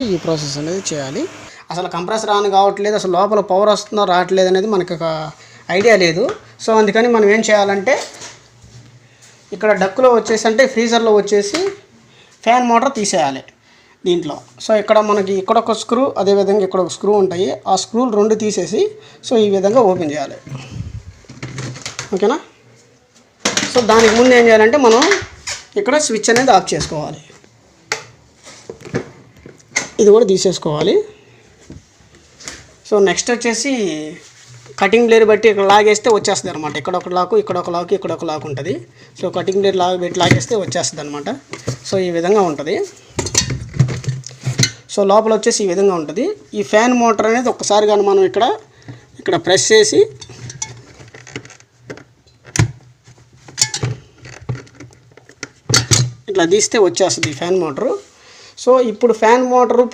ఈ ప్రాసెస్ అనేది చేయాలి. అసలు కంప్రెసర్ ఆన్ కావట్లేదు, అసలు లోపల పవర్ వస్తుందో రావట్లేదు అనేది మనకు ఒక ఐడియా లేదు. సో అందుకని మనం ఏం చేయాలంటే ఇక్కడ డక్కులో వచ్చేసి అంటే ఫ్రీజర్లో వచ్చేసి ఫ్యాన్ మోటార్ తీసేయాలి దీంట్లో. సో ఇక్కడ మనకి ఇక్కడ ఒక స్క్రూ, అదేవిధంగా ఇక్కడ ఒక స్క్రూ ఉంటాయి. ఆ స్క్రూలు రెండు తీసేసి సో ఈ విధంగా ఓపెన్ చేయాలి. ఓకేనా. సో దానికి ముందు ఏం చేయాలంటే మనం ఇక్కడ స్విచ్ అనేది ఆఫ్ చేసుకోవాలి. ఇది కూడా తీసేసుకోవాలి. సో నెక్స్ట్ వచ్చేసి కటింగ్ బ్లేడ్ బట్టి ఇక్కడ లాగేస్తే వచ్చేస్తుంది అనమాట. ఇక్కడ ఒక లాకు, ఇక్కడ ఒక లాకు, ఇక్కడ ఒక లాకు ఉంటుంది. సో కటింగ్ బ్లేడ్ పెట్టి లాగేస్తే వచ్చేస్తుంది అనమాట. సో ఈ విధంగా ఉంటుంది. సో లోపల వచ్చేసి ఈ విధంగా ఉంటుంది. ఈ ఫ్యాన్ మోటార్ అనేది ఒక్కసారి కానీ మనం ఇక్కడ ప్రెస్ చేసి ఇట్లా తీస్తే వచ్చేస్తుంది ఫ్యాన్ మోటారు. సో ఇప్పుడు ఫ్యాన్ మోటారు